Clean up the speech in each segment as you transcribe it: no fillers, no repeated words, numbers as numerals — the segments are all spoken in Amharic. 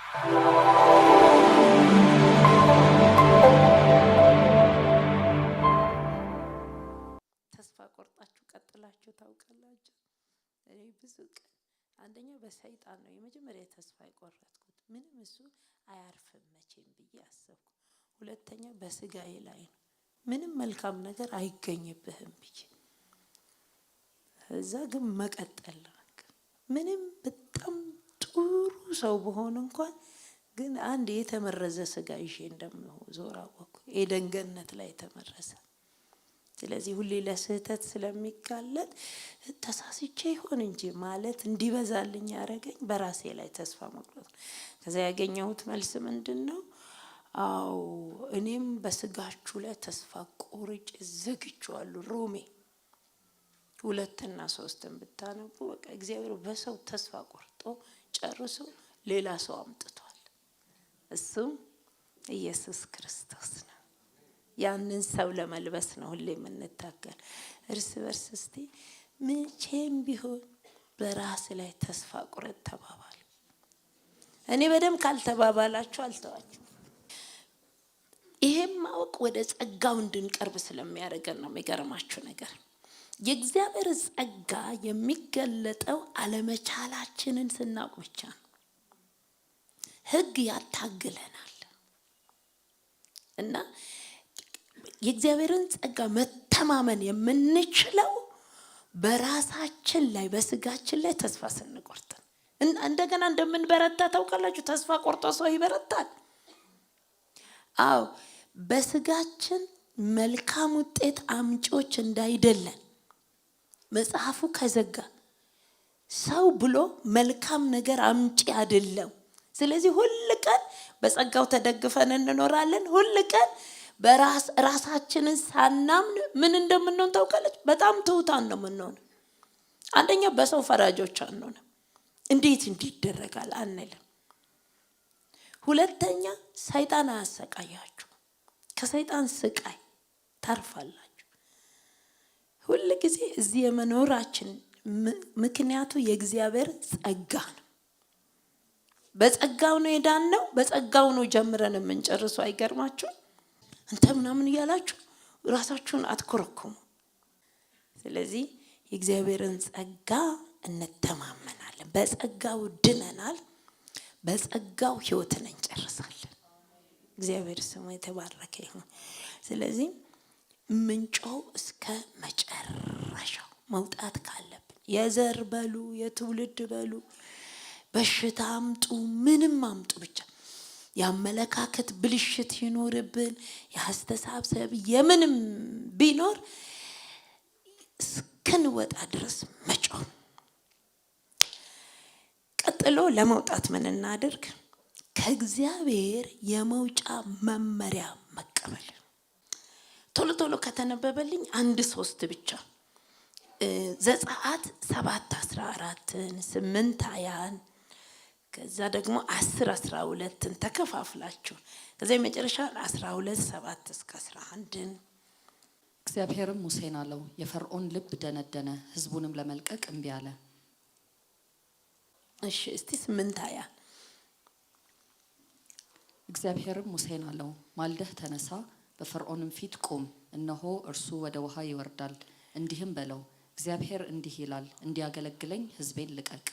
ተስፋ ቆርጣችሁ ቀጥላችሁ ታውቃላችሁ? እኔ ብዙ ቀን አንደኛ በሰይጣን ነው የመጀመሪያ ተስፋ የቆረጥኩት። ምንም እሱ አያርፍም መቼም ብዬ አሰብኩ። ሁለተኛ በስጋዬ ላይ ነው ምንም መልካም ነገር አይገኝብህም ብዬ እዛ ግን መቀጠል ምንም በጣም ጥሩ ሰው በሆነ እንኳን ግን አንድ የተመረዘ ስጋ ይዤ እንደምዞር አወቅኩ። ኤደን ገነት ላይ የተመረዘ። ስለዚህ ሁሌ ለስህተት ስለሚጋለጥ ተሳስቼ ይሆን እንጂ ማለት እንዲበዛልኝ ያረገኝ በራሴ ላይ ተስፋ መቁረጥ። ከዛ ያገኘሁት መልስ ምንድነው? አዎ እኔም በስጋችሁ ላይ ተስፋ ቆርጬ ዘግቼዋለሁ። ሮሜ 2 እና 3 ብታነቡ በቃ እግዚአብሔር በሰው ተስፋ ቆርጦ ጨርሶ ሌላ ሰው አምጥቷል። እሱም ኢየሱስ ክርስቶስ ነው። ያንን ሰው ለመልበስ ነው ሁሌ የምንታገል። እርስ በርስ እስቲ መቼም ቢሆን በራስ ላይ ተስፋ ቁረጥ ተባባሉ። እኔ በደም ካልተባባላችሁ አልተዋችሁ። ይሄም ማወቅ ወደ ጸጋው እንድንቀርብ ስለሚያደርገን ነው። የሚገርማችሁ ነገር የእግዚአብሔር ጸጋ የሚገለጠው አለመቻላችንን ስናውቅ ብቻ ነው። ሕግ ያታግለናል እና የእግዚአብሔርን ጸጋ መተማመን የምንችለው በራሳችን ላይ በስጋችን ላይ ተስፋ ስንቆርጥ እና እንደገና እንደምንበረታ ታውቃላችሁ። ተስፋ ቆርጦ ሰው ይበረታል። አዎ በስጋችን መልካም ውጤት አምጪዎች እንዳይደለን መጽሐፉ ከዘጋ ሰው ብሎ መልካም ነገር አምጪ አይደለም። ስለዚህ ሁሉ ቀን በጸጋው ተደግፈን እንኖራለን። ሁሉ ቀን በራሳችንን ሳናምን ምን እንደምንሆን ታውቃለች? በጣም ትሁታን ነው የምንሆነው። አንደኛ በሰው ፈራጆች አንሆንም። እንዴት እንዲደረጋል አንልም። ሁለተኛ ሰይጣን አያሰቃያችሁ። ከሰይጣን ስቃይ ታርፋላችሁ። ሁሉ ጊዜ እዚህ የመኖራችን ምክንያቱ የእግዚአብሔር ጸጋ ነው። በጸጋው ነው የዳነው። በጸጋው ነው ጀምረን የምንጨርሰው። አይገርማችሁ? አንተ ምናምን እያላችሁ ራሳችሁን አትኮረኩሙ። ስለዚህ የእግዚአብሔርን ጸጋ እንተማመናለን። በጸጋው ድነናል። በጸጋው ህይወትን እንጨርሳለን። እግዚአብሔር ስሙ የተባረከ ይሁን። ስለዚህ ምንጮው እስከ መጨረሻው መውጣት ካለብን የዘር በሉ የትውልድ በሉ በሽታ አምጡ ምንም አምጡ ብቻ ያመለካከት ብልሽት ይኖርብን ያስተሳሰብ የምንም ቢኖር እስከንወጣ ድረስ መጮህ። ቀጥሎ ለመውጣት ምን እናድርግ? ከእግዚአብሔር የመውጫ መመሪያ መቀበል። ቶሎ ቶሎ ከተነበበልኝ 1:3 ብቻ ዘጸአት 7:14 8:20 ከዛ ደግሞ 10:12 ተከፋፍላችሁ ከዛ የመጨረሻ 12:7-11 እግዚአብሔርም ሙሴን አለው የፈርዖን ልብ ደነደነ ሕዝቡንም ለመልቀቅ እምቢ አለ። እሺ እስቲ 8:20 እግዚአብሔርም ሙሴን አለው ማልደህ ተነሳ በፈርዖንም ፊት ቁም፣ እነሆ እርሱ ወደ ውሃ ይወርዳል፣ እንዲህም በለው እግዚአብሔር እንዲህ ይላል እንዲያገለግለኝ ሕዝቤን ልቀቅ።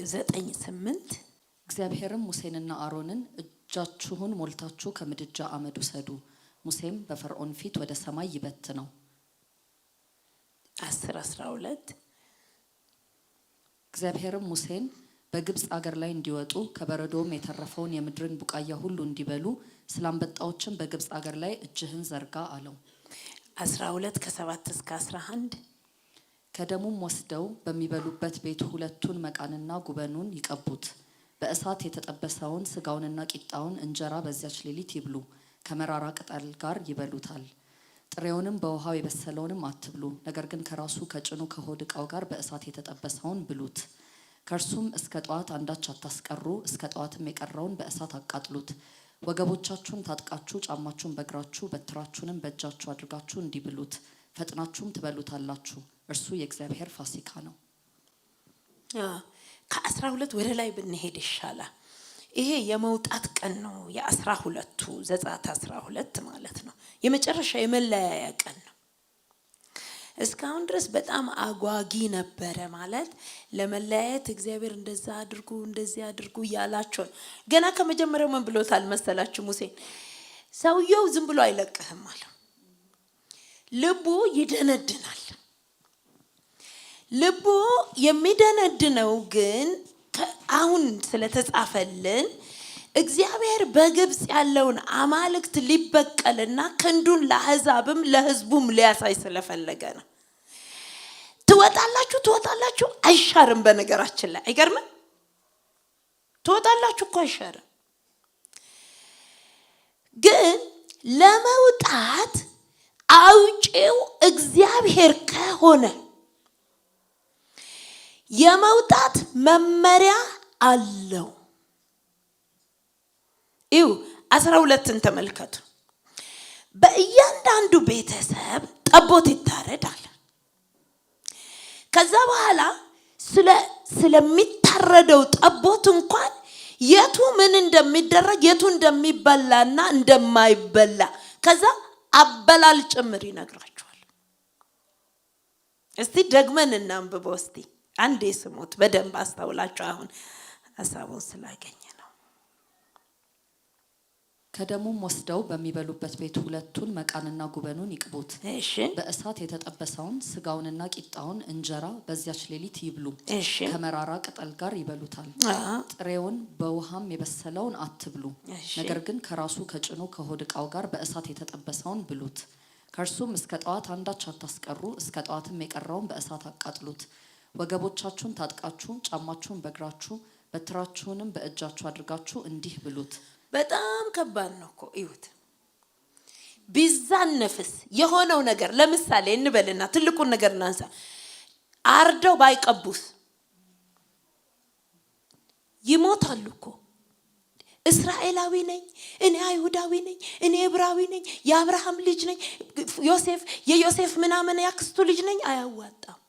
9:8 እግዚአብሔርም ሙሴንና አሮንን እጃችሁን ሞልታችሁ ከምድጃ አመድ ውሰዱ፣ ሙሴም በፈርዖን ፊት ወደ ሰማይ ይበትነው። 10:12 እግዚአብሔርም ሙሴን በግብጽ አገር ላይ እንዲወጡ ከበረዶም የተረፈውን የምድርን ቡቃያ ሁሉ እንዲበሉ ስላንበጣዎችም በግብጽ አገር ላይ እጅህን ዘርጋ አለው። 12:7-11 ከደሙም ወስደው በሚበሉበት ቤት 2ቱን መቃንና ጉበኑን ይቀቡት። በእሳት የተጠበሰውን ስጋውንና ቂጣውን እንጀራ በዚያች ሌሊት ይብሉ፣ ከመራራ ቅጠል ጋር ይበሉታል። ጥሬውንም በውሃው የበሰለውንም አትብሉ፣ ነገር ግን ከራሱ ከጭኑ ከሆድ ዕቃው ጋር በእሳት የተጠበሰውን ብሉት። ከእርሱም እስከ ጠዋት አንዳች አታስቀሩ፣ እስከ ጠዋትም የቀረውን በእሳት አቃጥሉት። ወገቦቻችሁን ታጥቃችሁ ጫማችሁን በእግራችሁ በትራችሁንም በእጃችሁ አድርጋችሁ እንዲብሉት፣ ፈጥናችሁም ትበሉታላችሁ። እርሱ የእግዚአብሔር ፋሲካ ነው። ከ12 ወደ ላይ ብንሄድ ይሻላል። ይሄ የመውጣት ቀን ነው። የ12ቱ ዘጸአት 12 ማለት ነው። የመጨረሻ የመለያያ ቀን ነው። እስካሁን ድረስ በጣም አጓጊ ነበረ። ማለት ለመለያየት እግዚአብሔር እንደዛ አድርጉ እንደዚህ አድርጉ ያላቸው ገና ከመጀመሪያው ምን ብሎታል መሰላችሁ? ሙሴን ሰውየው ዝም ብሎ አይለቅህም አለ። ልቡ ይደነድናል። ልቡ የሚደነድነው ግን አሁን ስለተጻፈልን እግዚአብሔር በግብጽ ያለውን አማልክት ሊበቀልና ክንዱን ለአሕዛብም ለሕዝቡም ሊያሳይ ስለፈለገ ነው። ትወጣላችሁ አይሻርም። በነገራችን ላይ አይገርምም? ትወጣላችሁ እኮ አይሻርም። ግን ለመውጣት አውጪው እግዚአብሔር ከሆነ የመውጣት መመሪያ አለው። ይው 12ን ተመልከቱ። በእያንዳንዱ ቤተሰብ ጠቦት ይታረዳል። ከዛ በኋላ ስለሚታረደው ጠቦት እንኳን የቱ ምን እንደሚደረግ የቱ እንደሚበላና እንደማይበላ ከዛ አበላል ጭምር ይነግራቸዋል። እስቲ ደግመን እናንብበው። እስቲ አንዴ ስሙት በደንብ አስተውላችሁ። አሁን ሐሳቡን ስላገኘ ነው። ከደሙም ወስደው በሚበሉበት ቤት ሁለቱን መቃንና ጉበኑን ይቅቡት። እሺ። በእሳት የተጠበሰውን ስጋውንና ቂጣውን እንጀራ በዚያች ሌሊት ይብሉ። እሺ። ከመራራ ቅጠል ጋር ይበሉታል። ጥሬውን በውሃም የበሰለውን አትብሉ። ነገር ግን ከራሱ ከጭኑ ከሆድ ዕቃው ጋር በእሳት የተጠበሰውን ብሉት። ከእርሱም እስከ ጠዋት አንዳች አታስቀሩ። እስከ ጠዋትም የቀረውን በእሳት አቃጥሉት። ወገቦቻችሁን ታጥቃችሁ ጫማችሁን በእግራችሁ በትራችሁንም በእጃችሁ አድርጋችሁ እንዲህ ብሉት። በጣም ከባድ ነው እኮ እዩት። ቢዛነፍስ የሆነው ነገር ለምሳሌ እንበልና ትልቁን ነገር እናንሳ። አርደው ባይቀቡስ ይሞታሉ እኮ። እስራኤላዊ ነኝ እኔ፣ አይሁዳዊ ነኝ እኔ፣ ዕብራዊ ነኝ፣ የአብርሃም ልጅ ነኝ፣ የዮሴፍ ምናምን ያክስቱ ልጅ ነኝ፣ አያዋጣም።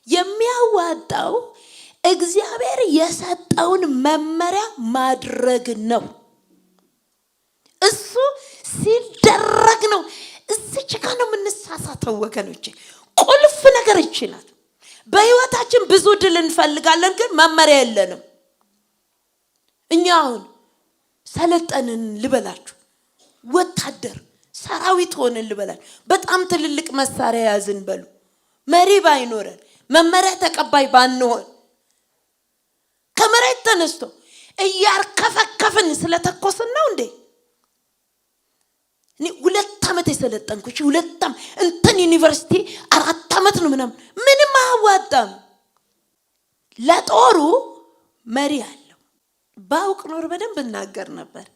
የሚያዋጣው እግዚአብሔር የሰጠውን መመሪያ ማድረግ ነው። እሱ ሲደረግ ነው። እዚች ጋር ነው የምንሳሳተው ወገኖቼ። ቁልፍ ነገር ይችላል። በህይወታችን ብዙ ድል እንፈልጋለን፣ ግን መመሪያ የለንም። እኛ አሁን ሰለጠንን ልበላችሁ፣ ወታደር ሰራዊት ሆነን ልበላችሁ፣ በጣም ትልልቅ መሳሪያ ያዝን በሉ፣ መሪ ባይኖረን መመሪያ ተቀባይ ባንሆን ከመሬት ተነስቶ እያርከፈከፍን ስለተኮስን ነው እንዴ? እኔ 2 ዓመት የሰለጠንኩ 2 ዓመት እንትን ዩኒቨርሲቲ 4 ዓመት ነው ምንም አያዋጣም። ለጦሩ መሪ አለው። ባውቅ ኖር በደንብ እናገር ነበር።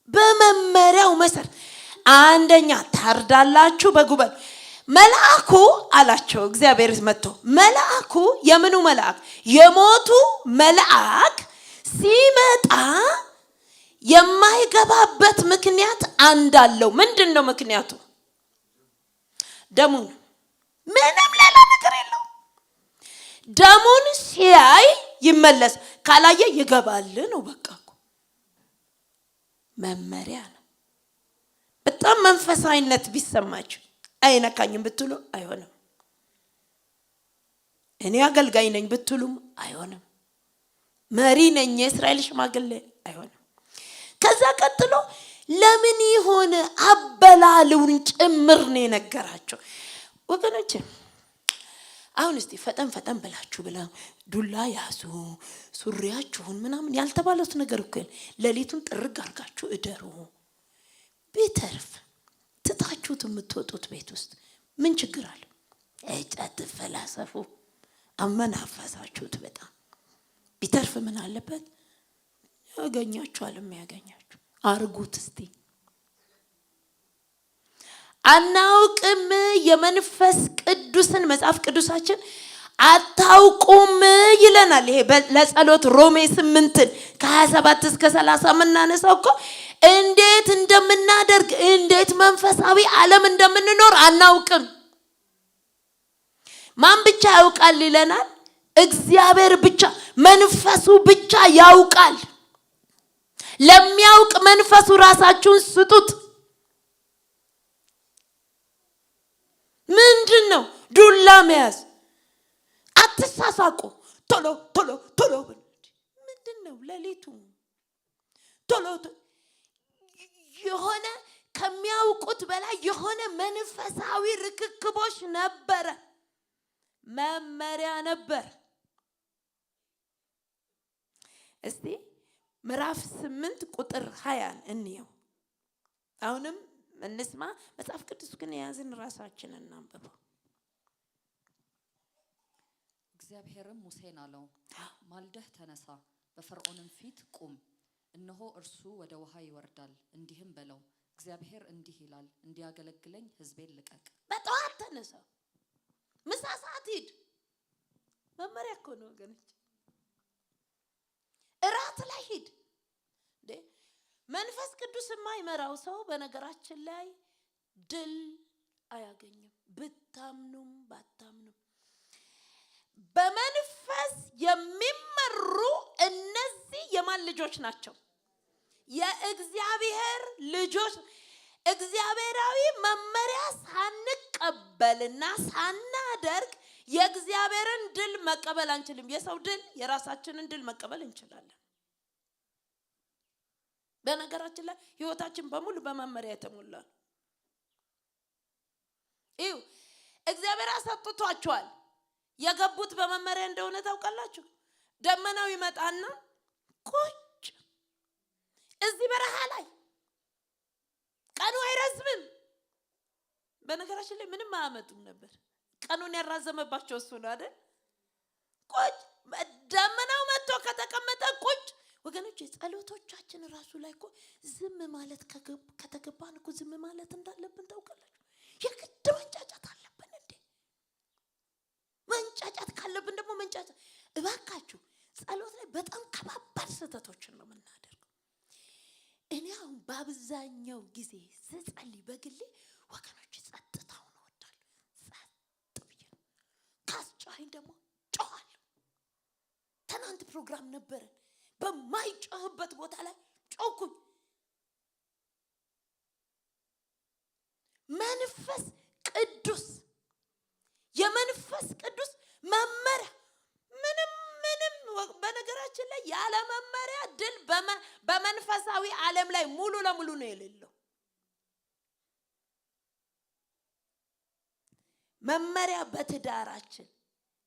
በመመሪያው መሰረት አንደኛ ታርዳላችሁ በጉበን መልአኩ አላቸው። እግዚአብሔር መጥቶ መልአኩ የምኑ መልአክ? የሞቱ መልአክ ሲመጣ የማይገባበት ምክንያት አንድ አለው። ምንድነው ምክንያቱ? ደሙን። ምንም ሌላ ነገር የለው። ደሙን ሲያይ ይመለስ፣ ካላየ ይገባል ነው። በቃ እኮ መመሪያ ነው። በጣም መንፈሳዊነት ቢሰማችሁ አይነካኝም ብትሉ አይሆንም። እኔ አገልጋይ ነኝ ብትሉም አይሆንም። መሪ ነኝ የእስራኤል ሽማግሌ አይሆንም። ከዛ ቀጥሎ ለምን ይሆነ አበላሉን ጭምር ነው የነገራቸው ወገኖቼ። አሁን እስቲ ፈጠን ብላችሁ ብላ ዱላ ያዙ ሱሪያችሁን ምናምን ያልተባለው ነገር እኮ ሌሊቱን ጥርግ አርጋችሁ እደሩ። ቢተርፍ ትታችሁት የምትወጡት ቤት ውስጥ ምን ችግር አለ? እጨት ፈላሰፉ አመናፈሳችሁት በጣም ቢተርፍ ምን አለበት? ያገኛችኋል። የሚያገኛችሁ አርጉት እስቲ። አናውቅም የመንፈስ ቅዱስን መጽሐፍ ቅዱሳችን አታውቁም ይለናል። ይሄ ለጸሎት ሮሜ 8 ከ27 እስከ 30 ምናነሳው እኮ እንዴት እንደምናደርግ እንዴት መንፈሳዊ ዓለም እንደምንኖር አናውቅም። ማን ብቻ ያውቃል ይለናል? እግዚአብሔር ብቻ መንፈሱ ብቻ ያውቃል። ለሚያውቅ መንፈሱ ራሳችሁን ስጡት። ምንድነው ዱላ መያዝ? አትሳሳቁ። ቶሎ ቶሎ ቶሎ ምንድነው ሌሊቱ ቶሎ የሆነ ከሚያውቁት በላይ የሆነ መንፈሳዊ ርክክቦች ነበረ፣ መመሪያ ነበር። እስቲ ምዕራፍ 8 ቁጥር 20 እንየው። አሁንም እንስማ። መጽሐፍ ቅዱስ ግን የያዝን ራሳችንን እናንብበው። እግዚአብሔርም ሙሴን አለው፣ ማልደህ ተነሳ፣ በፈርዖንም ፊት ቁም። እነሆ እርሱ ወደ ውሃ ይወርዳል። እንዲህም በለው፣ እግዚአብሔር እንዲህ ይላል፣ እንዲያገለግለኝ ሕዝቤን ልቀቅ። በጠዋት ተነሳ፣ ምሳ ሰዓት ሂድ። መመሪያ እኮ ነው ወገኖች። እራት ላይ ሂድ። መንፈስ ቅዱስ የማይመራው ሰው በነገራችን ላይ ድል አያገኝም። ብታምኑም ባታምኑም በመንፈስ የሚመሩ እነዚህ የማን ልጆች ናቸው? የእግዚአብሔር ልጆች። እግዚአብሔራዊ መመሪያ ሳንቀበልና ሳናደርግ የእግዚአብሔርን ድል መቀበል አንችልም። የሰው ድል፣ የራሳችንን ድል መቀበል እንችላለን። በነገራችን ላይ ህይወታችን በሙሉ በመመሪያ የተሞላ ነው። እዩ፣ እግዚአብሔር አሰጥቷቸዋል። የገቡት በመመሪያ እንደሆነ ታውቃላችሁ። ደመናው ይመጣና ቁጭ እዚህ በረሃ ላይ ቀኑ አይረዝምም። በነገራችን ላይ ምንም አያመጡም ነበር። ቀኑን ያራዘመባቸው እሱ ነው አይደል? ቁጭ ደመናው መጥቶ ከተቀመጠ ቁጭ። ወገኖች ጸሎቶቻችን ራሱ ላይ እኮ ዝም ማለት ከተገባን እኮ ዝም ማለት እንዳለብን ታውቃላችሁ። የግድ መንጫጫት አለብን እንዴ? መንጫጫት ካለብን ደግሞ መንጫጫት። እባካችሁ ጸሎት ላይ በጣም ከባባድ ስህተቶችን ነው የምናደርገው። እኔ አሁን በአብዛኛው ጊዜ ስጸልይ በግሌ ወገኖች ጸጥታውን እወዳለሁ። ጸጥ ብዬ ካስጮኸኝ ደግሞ ጮኻለሁ። ትናንት ፕሮግራም ነበረን፣ በማይጮህበት ቦታ ላይ ጮኩኝ። መንፈስ ቅዱስ የመንፈስ ቅዱስ መመሪያ ምንም በነገራችን ላይ ያለ መመሪያ ድል በመንፈሳዊ ዓለም ላይ ሙሉ ለሙሉ ነው የሌለው። መመሪያ በትዳራችን፣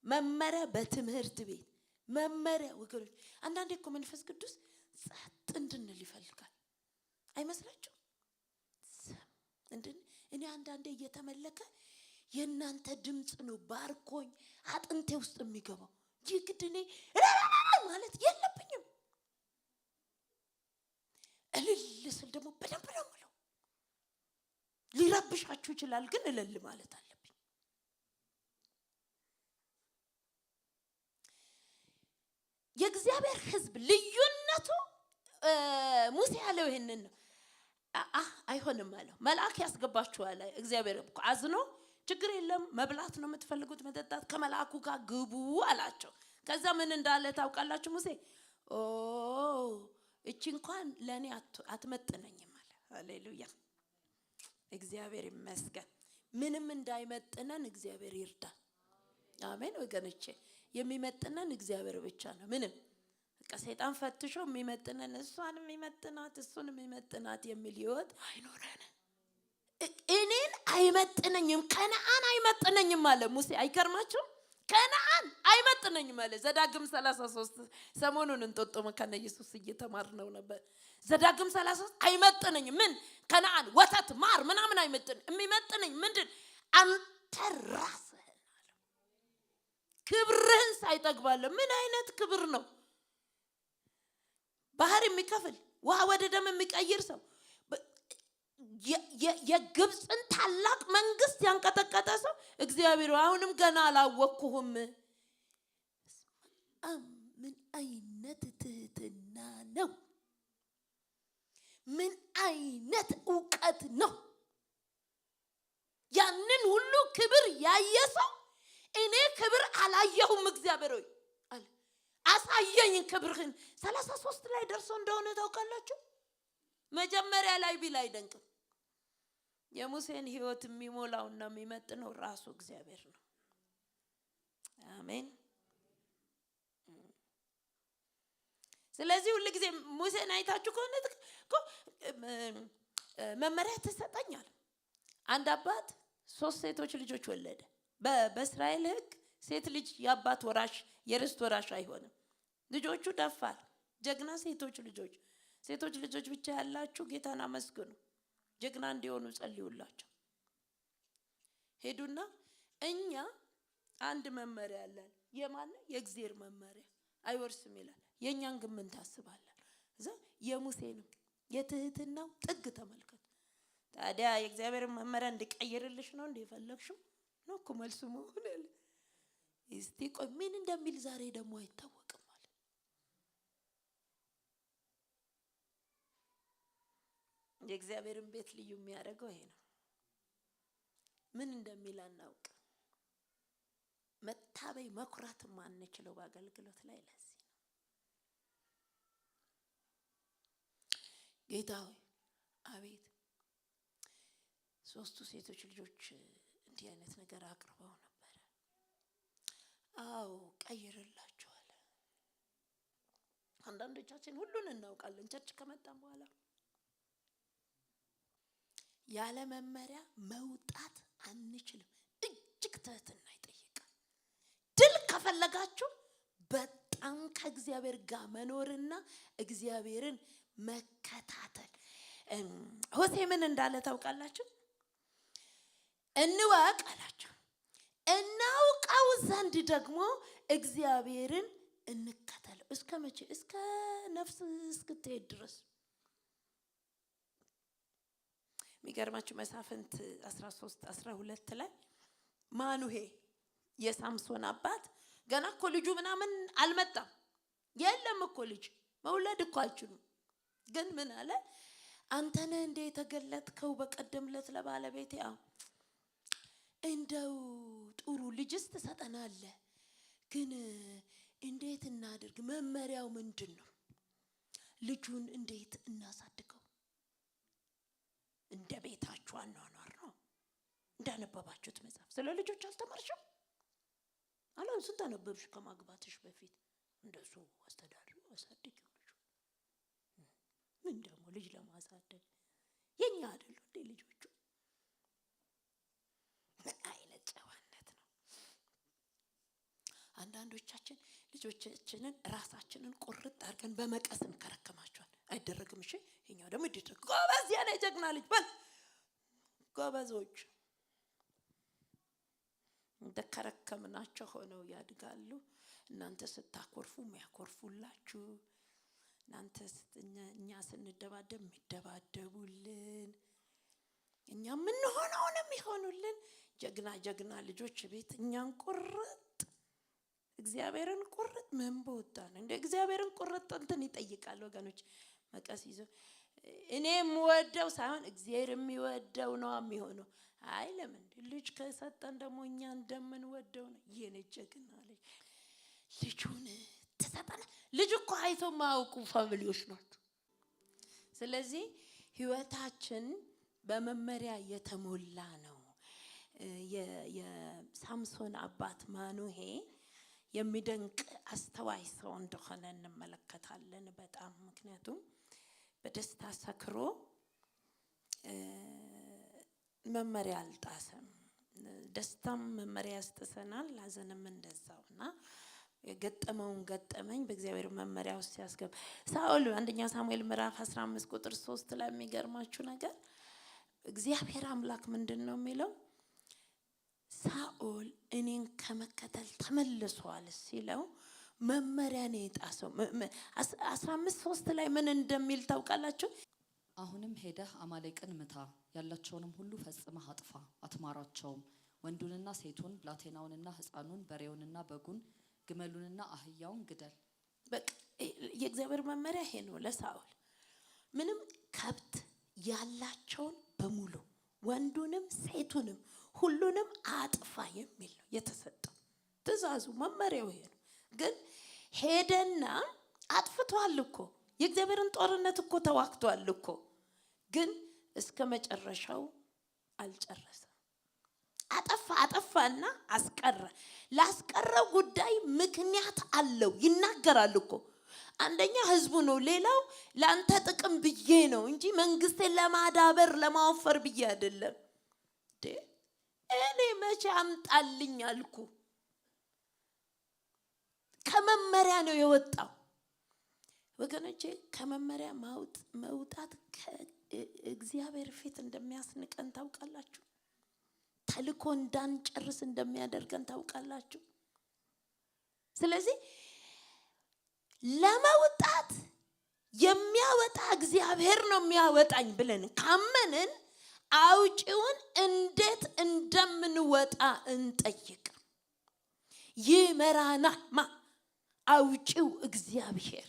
መመሪያ በትምህርት ቤት፣ መመሪያ ወገኖች። አንዳንዴ እኮ መንፈስ ቅዱስ ጸጥ እንድንል ይፈልጋል አይመስላችሁ? እኔ አንዳንዴ እየተመለከ የእናንተ ድምጽ ነው ባርኮኝ አጥንቴ ውስጥ የሚገባው። ይግድኔ ማለት የለብኝም። እልል ስል ደግሞ በደንብ ነው የምለው። ሊረብሻችሁ ይችላል፣ ግን እልል ማለት አለብኝ። የእግዚአብሔር ሕዝብ ልዩነቱ ሙሴ ያለው ይሄንን ነው። አይሆንም አለው። መልአክ ያስገባችኋል። እግዚአብሔር አዝኖ ችግር የለም መብላት ነው የምትፈልጉት መጠጣት፣ ከመልአኩ ጋር ግቡ አላቸው። ከዛ ምን እንዳለ ታውቃላችሁ? ሙሴ እቺ እንኳን ለኔ አትመጥነኝም አለ። ሃሌሉያ፣ እግዚአብሔር ይመስገን። ምንም እንዳይመጥነን እግዚአብሔር ይርዳል። አሜን ወገኖቼ። የሚመጥነን እግዚአብሔር ብቻ ነው። ምንም ሰይጣን ፈትሾ የሚመጥነን እሷን የሚመጥናት እሱን የሚመጥናት የሚል ህይወት አይኖረን። እኔን አይመጥነኝም፣ ከነዓን አይመጥነኝም አለ ሙሴ። አይከርማችሁም? ከነዓን አይመጥነኝም አለ። ዘዳግም 33 ሰሞኑን እንጦጦ መካነ ኢየሱስ እየተማርነው ነበር። ዘዳግም 33 አይመጥነኝም። ምን ከነዓን ወተት ማር ምናምን አይመጥነኝ። የሚመጥነኝ ምንድን? አንተ ራስህ አለ። ክብርህን ሳይጠግባለሁ። ምን አይነት ክብር ነው? ባህር የሚከፍል ውሃ ወደ ደም የሚቀይር ሰው፣ የግብፅን ታላቅ መንግስት ያንቀጠቀጠ ሰው እግዚአብሔር አሁንም ገና አላወቅኩህም። ምን አይነት ትህትና ነው? ምን አይነት ዕውቀት ነው? ያንን ሁሉ ክብር ያየ ሰው እኔ ክብር አላየሁም እግዚአብሔር ሆይ ክብርህን 33 ላይ ደርሶ እንደሆነ ታውቃላችሁ። መጀመሪያ ላይ ቢል አይደንቅም። የሙሴን ህይወት የሚሞላውና የሚመጥነው ራሱ እግዚአብሔር ነው። አሜን። ስለዚህ ሁሉ ጊዜ ሙሴን አይታችሁ ከሆነ መመሪያ ተሰጠኛል። አንድ አባት 3 ሴቶች ልጆች ወለደ። በእስራኤል ህግ ሴት ልጅ የአባት ወራሽ የርስት ወራሽ አይሆንም። ልጆቹ ደፋር ጀግና ሴቶች ልጆች ብቻ ያላችሁ ጌታን አመስግኑ። ጀግና እንዲሆኑ ጸልዩላቸው። ሄዱና እኛ አንድ መመሪያ አለን። የማን? የእግዚአብሔር መመሪያ አይወርስም ይላል። የኛን ግን ምን ታስባለን? እዛ የሙሴን የትህትናው ጥግ ተመልከቱ። ታዲያ የእግዚአብሔር መመሪያ እንድቀይርልሽ ነው እንደ የፈለግሽው ነው እኮ መልሱ መሆን ያለ። እስቲ ቆይ ምን እንደሚል ዛሬ ደግሞ አይታወቅም ማለት። የእግዚአብሔርን ቤት ልዩ የሚያደርገው ይሄ ነው። ምን እንደሚል አናውቅ። መታበይ መኩራት ማንችለው በአገልግሎት ላይ ለዚህ ነው። ጌታ ሆይ አቤት 3 ሴቶች ልጆች እንዲህ አይነት ነገር አቅርበው ነበር። አዎ ቀይርላቸዋል። አንዳንዶቻችን ሁሉን እናውቃለን። ቸርች ከመጣን በኋላ ያለ መመሪያ መውጣት አንችልም። እጅግ ትህትና ይጠይቃል። ድል ከፈለጋችሁ በጣም ከእግዚአብሔር ጋር መኖርና እግዚአብሔርን መከታተል። ሆሴ ምን እንዳለ ታውቃላችሁ? እንወቅ አላቸው። እናውቀው ዘንድ ደግሞ እግዚአብሔርን እንከተለው። እስከ መቼ? እስከ ነፍስ እስክትሄድ ድረስ። የሚገርማችሁ መሳፍንት 13:12 ላይ ማኑሄ የሳምሶን አባት ገና እኮ ልጁ ምናምን አልመጣም። የለም እኮ ልጅ መውለድ እኮ አይችሉም። ግን ምን አለ? አንተ ነህ እንደ የተገለጥከው በቀደምለት ለባለቤቴ እንደው ጥሩ ልጅስ ትሰጠናለህ፣ ግን እንዴት እናድርግ? መመሪያው ምንድን ነው? ልጁን እንዴት እናሳድገው? እንደ ቤታችሁ አኗኗር ነው። እንዳነበባችሁት መጽሐፍ ስለ ልጆች አልተማርሽም? አላን ስንት አነበብሽ ከማግባትሽ በፊት? እንደሱ አስተዳድሩ አሳድጊው። ምን ደግሞ ልጅ ለማሳደግ የኛ አይደሉ እንዴ ልጆቹ? ምን አይነት ጨዋነት ነው! አንዳንዶቻችን ልጆቻችንን ራሳችንን ቁርጥ አድርገን በመቀስ እንከረከማቸዋል። አይደረግም። እሺ የኛው ደግሞ ይደረግ። ጎበዝ ያለ ጀግና ልጅ በል። ጎበዞች እንደከረከምናቸው ሆነው ያድጋሉ። እናንተ ስታኮርፉ የሚያኮርፉላችሁ፣ እናንተ እኛ ስንደባደብ የሚደባደቡልን፣ እኛ ምን ሆነው ነው የሚሆኑልን። ጀግና ልጆች ቤት እኛን ቁርጥ እግዚአብሔርን ቁርጥ ምን በወጣን እንደ እግዚአብሔርን ቁርጥ እንትን ይጠይቃል ወገኖች። መቀስ ይዞ እኔ የምወደው ሳይሆን እግዚአብሔር የሚወደው ነው የሚሆነው። አይ ለምን ልጅ ከሰጠን ደግሞ እኛ እንደምንወደው ነው። የኔ ጀግና ልጁን ተሰጠና ልጅ እኮ አይቶ ማውቁ ፋሚሊዎች ናቸው። ስለዚህ ህይወታችን በመመሪያ የተሞላ ነው። የሳምሶን አባት ማኑሄ የሚደንቅ አስተዋይ ሰው እንደሆነ እንመለከታለን በጣም። ምክንያቱም በደስታ ሰክሮ መመሪያ አልጣሰም። ደስታም መመሪያ ያስጥሰናል፣ ሐዘንም እንደዛውና የገጠመውን ገጠመኝ በእግዚአብሔር መመሪያ ውስጥ ሲያስገባ ሳኦል አንደኛ ሳሙኤል ምዕራፍ 15 ቁጥር 3 ላይ የሚገርማችሁ ነገር እግዚአብሔር አምላክ ምንድነው የሚለው? ሳኦል እኔን ከመከተል ተመልሷል ሲለው መመሪያ ነው የጣሰው። 15:3 ላይ ምን እንደሚል ታውቃላችሁ? አሁንም ሄደህ አማሌቅን ምታ፣ ያላቸውንም ሁሉ ፈጽመህ አጥፋ፣ አትማራቸውም። ወንዱንና ሴቱን፣ ብላቴናውንና ሕፃኑን፣ በሬውንና በጉን፣ ግመሉንና አህያውን ግደል። በቃ የእግዚአብሔር መመሪያ ይሄ ነው ለሳኦል። ምንም ከብት ያላቸውን በሙሉ ወንዱንም ሴቱንም ሁሉንም አጥፋ የሚል ነው የተሰጠው ትእዛዙ። መመሪያው ይሄ ነው። ግን ሄደና አጥፍቷል እኮ የእግዚአብሔርን ጦርነት እኮ ተዋግቷል እኮ ግን እስከ መጨረሻው አልጨረሰም። አጠፋና አስቀረ። ላስቀረው ጉዳይ ምክንያት አለው። ይናገራል እኮ አንደኛ ህዝቡ ነው። ሌላው ለአንተ ጥቅም ብዬ ነው እንጂ መንግስቴን ለማዳበር ለማወፈር ብዬ አይደለም። እኔ መቼ አምጣልኝ አልኩ። ከመመሪያ ነው የወጣው ወገኖቼ። ከመመሪያ መውጣት ከእግዚአብሔር ፊት እንደሚያስንቀን ታውቃላችሁ። ተልኮ እንዳንጨርስ እንደሚያደርገን ታውቃላችሁ። ስለዚህ ለመውጣት የሚያወጣ እግዚአብሔር ነው የሚያወጣኝ ብለን ካመንን አውጪውን እንዴት እንደምንወጣ እንጠይቅ። ይመራናል አውጪው እግዚአብሔር።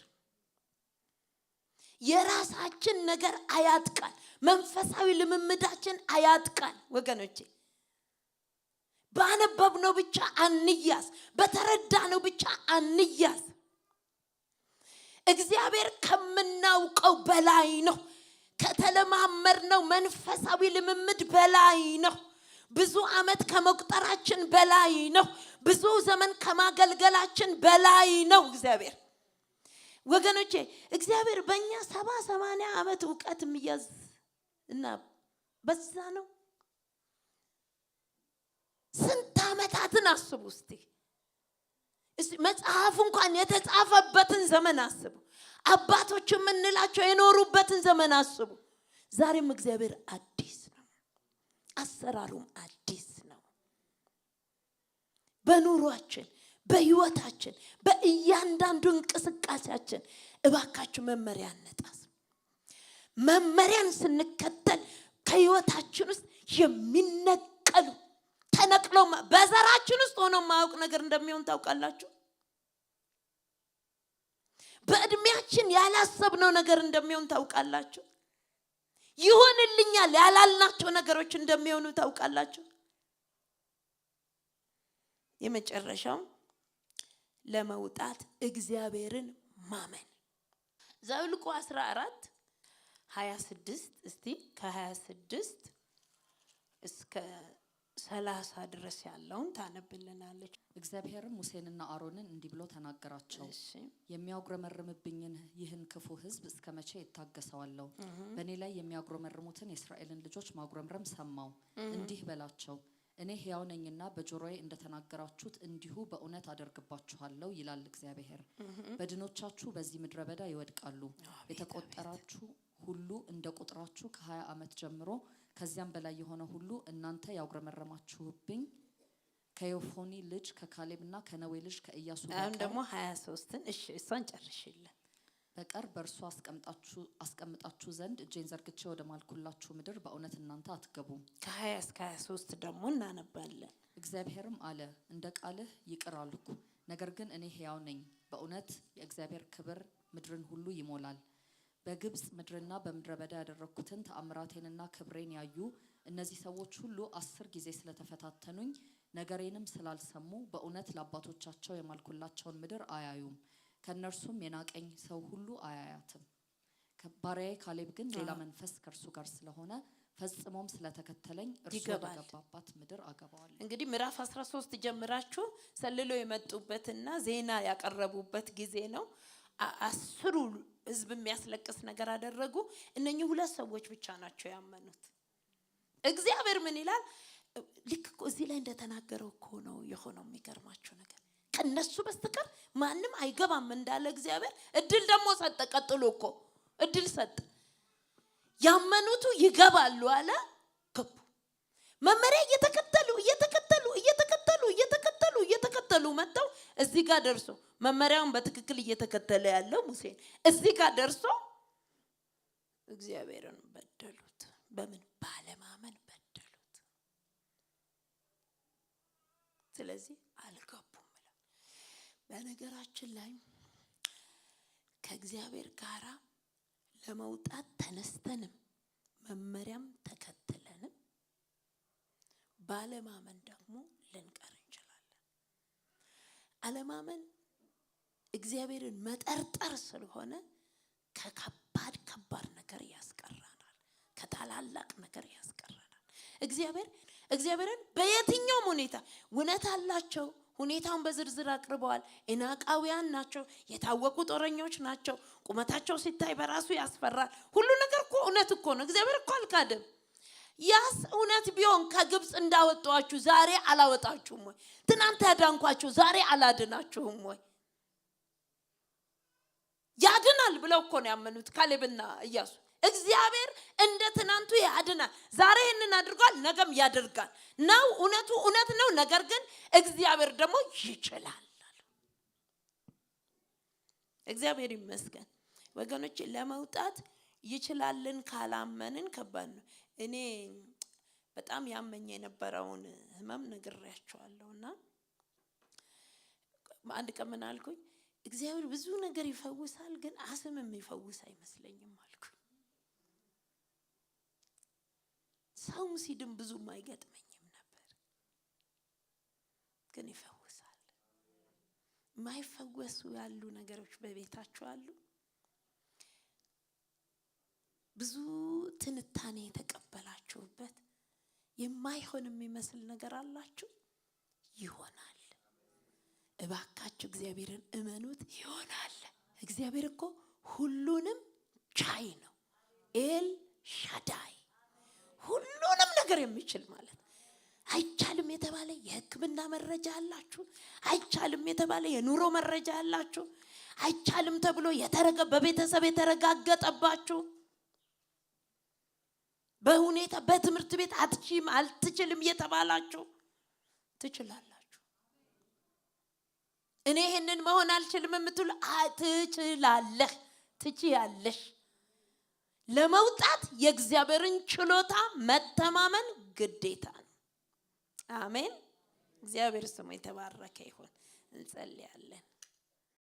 የራሳችን ነገር አያጥቃን። መንፈሳዊ ልምምዳችን አያጥቃን ወገኖቼ። ባነበብነው ብቻ አንያዝ፣ በተረዳነው ብቻ አንያዝ። እግዚአብሔር ከምናውቀው በላይ ነው። ከተለማመድነው መንፈሳዊ ልምምድ በላይ ነው። ብዙ ዓመት ከመቁጠራችን በላይ ነው። ብዙ ዘመን ከማገልገላችን በላይ ነው እግዚአብሔር። ወገኖቼ እግዚአብሔር በእኛ 70-80 ዓመት ዕውቀት የሚያዝ እና በዛ ነው። ስንት ዓመታትን አስቡ እስቲ። መጽሐፍ እንኳን የተጻፈበትን ዘመን አስቡ። አባቶች የምንላቸው የኖሩበትን ዘመን አስቡ። ዛሬም እግዚአብሔር አዲስ ነው። አሰራሩም አዲስ ነው። በኑሯችን፣ በህይወታችን፣ በእያንዳንዱ እንቅስቃሴያችን እባካችሁ መመሪያ እንጣስ። መመሪያን ስንከተል ከህይወታችን ውስጥ የሚነቀሉ ተነቅሎ በዘራችን ውስጥ ሆኖ ማያውቅ ነገር እንደሚሆን ታውቃላችሁ። በእድሜያችን ያላሰብነው ነገር እንደሚሆን ታውቃላችሁ። ይሆንልኛል ያላልናቸው ነገሮች እንደሚሆኑ ታውቃላችሁ። የመጨረሻው ለመውጣት እግዚአብሔርን ማመን። ዘኍልቍ 14:26 እስቲ ከ26 እስከ 30 ድረስ ያለውን ታነብልናለች። እግዚአብሔርም ሙሴንና አሮንን እንዲህ ብሎ ተናገራቸው። የሚያጉረመርምብኝን ይህን ክፉ ሕዝብ እስከ መቼ እታገሰዋለሁ? በእኔ ላይ የሚያጉረመርሙትን የእስራኤልን ልጆች ማጉረምረም ሰማው። እንዲህ በላቸው፣ እኔ ሕያው ነኝና በጆሮዬ እንደተናገራችሁት እንዲሁ በእውነት አደርግባችኋለሁ ይላል እግዚአብሔር። በድኖቻችሁ በዚህ ምድረ በዳ ይወድቃሉ። የተቆጠራችሁ ሁሉ እንደ ቁጥራችሁ ከ20 ዓመት ጀምሮ ከዚያም በላይ የሆነ ሁሉ እናንተ ያጉረመረማችሁብኝ ከዮፎኒ ልጅ ከካሌብና ከነዌ ልጅ ከኢያሱ አሁን ደግሞ 23ን እሷን ጨርሽልን በቀር በእርሱ አስቀምጣችሁ ዘንድ እጄን ዘርግቼ ወደ ማልኩላችሁ ምድር በእውነት እናንተ አትገቡም። ከ20 እስከ 23 ደግሞ እናነባለን። እግዚአብሔርም አለ፣ እንደ ቃልህ ይቅር አልኩ። ነገር ግን እኔ ሕያው ነኝ፣ በእውነት የእግዚአብሔር ክብር ምድርን ሁሉ ይሞላል። በግብጽ ምድርና በምድረ በዳ ያደረኩትን ተአምራቴንና ክብሬን ያዩ እነዚህ ሰዎች ሁሉ 10 ጊዜ ስለተፈታተኑኝ ነገሬንም ስላልሰሙ በእውነት ለአባቶቻቸው የማልኩላቸውን ምድር አያዩም። ከነርሱም የናቀኝ ሰው ሁሉ አያያትም። ባሪያዬ ካሌብ ግን ሌላ መንፈስ ከእርሱ ጋር ስለሆነ ፈጽሞም ስለተከተለኝ እርሱ ወደገባባት ምድር አገባዋለሁ። እንግዲህ ምዕራፍ 13 ጀምራችሁ ሰልሎ የመጡበትና ዜና ያቀረቡበት ጊዜ ነው። 10 ህዝብ የሚያስለቅስ ነገር አደረጉ። እነኚህ 2 ሰዎች ብቻ ናቸው ያመኑት። እግዚአብሔር ምን ይላል? ልክ እዚህ ላይ እንደተናገረው እኮ ነው የሆነው። የሚገርማችሁ ነገር ከነሱ በስተቀር ማንም አይገባም እንዳለ እግዚአብሔር እድል ደግሞ ሰጠ። ቀጥሎ እኮ እድል ሰጠ። ያመኑቱ ይገባሉ አለ። ገቡ። መመሪያ እየተከተሉ መጥተው እዚህ ጋር ደርሶ መመሪያውን በትክክል እየተከተለ ያለው ሙሴ እዚህ ጋር ደርሶ እግዚአብሔርን በደሉት። በምን? ባለማመን በደሉት። ስለዚህ አልገቡም። በነገራችን ላይ ከእግዚአብሔር ጋራ ለመውጣት ተነስተንም መመሪያም ተከትለንም ባለማመን ደግሞ ልንቀር እንችላለን። አለማመን እግዚአብሔርን መጠርጠር ስለሆነ ከከባድ ነገር ያስቀራናል፣ ከታላላቅ ነገር ያስቀራናል። እግዚአብሔርን በየትኛውም ሁኔታ እውነት አላቸው። ሁኔታውን በዝርዝር አቅርበዋል። ኢናቃውያን ናቸው፣ የታወቁ ጦረኞች ናቸው። ቁመታቸው ሲታይ በራሱ ያስፈራል። ሁሉ ነገር እኮ እውነት እኮ ነው። እግዚአብሔር እኮ አልካደም። ያስ እውነት ቢሆን ከግብጽ እንዳወጣችሁ ዛሬ አላወጣችሁም ወይ? ትናንት ያዳንኳችሁ ዛሬ አላድናችሁም ወይ? ያድናል ብለው እኮ ነው ያመኑት ካሌብና ኢያሱ። እግዚአብሔር እንደ ትናንቱ ያድናል። ዛሬ ይሄንን አድርጓል፣ ነገም ያደርጋል ነው። እውነቱ እውነት ነው። ነገር ግን እግዚአብሔር ደግሞ ይችላል። እግዚአብሔር ይመስገን ወገኖች። ለመውጣት ይችላልን ካላመንን ከባድ ነው። እኔ በጣም ያመኝ የነበረውን ህመም ነግሬያቸዋለሁና አንድ ቀን ምን አልኩኝ? እግዚአብሔር ብዙ ነገር ይፈውሳል፣ ግን አስም የሚፈውስ አይመስለኝም አልኩኝ። ሰውም ሲድም ብዙም አይገጥመኝም ነበር፣ ግን ይፈውሳል። ማይፈወሱ ያሉ ነገሮች በቤታችሁ አሉ? ብዙ ትንታኔ የተቀበላችሁበት የማይሆን የሚመስል ነገር አላችሁ? ይሆናል። እባካችሁ እግዚአብሔርን እመኑት፣ ይሆናል። እግዚአብሔር እኮ ሁሉንም ቻይ ነው። ኤል ሻዳይ፣ ሁሉንም ነገር የሚችል ማለት ነው። አይቻልም የተባለ የሕክምና መረጃ አላችሁ? አይቻልም የተባለ የኑሮ መረጃ አላችሁ? አይቻልም ተብሎ በቤተሰብ የተረጋገጠባችሁ፣ በሁኔታ በትምህርት ቤት አትችልም የተባላችሁ ትችላላችሁ። እኔ ይሄንን መሆን አልችልም የምትሉ ትችላለህ፣ ትችያለሽ። ለመውጣት የእግዚአብሔርን ችሎታ መተማመን ግዴታ ነው። አሜን። እግዚአብሔር ስሙ የተባረከ ይሁን። እንጸልያለን።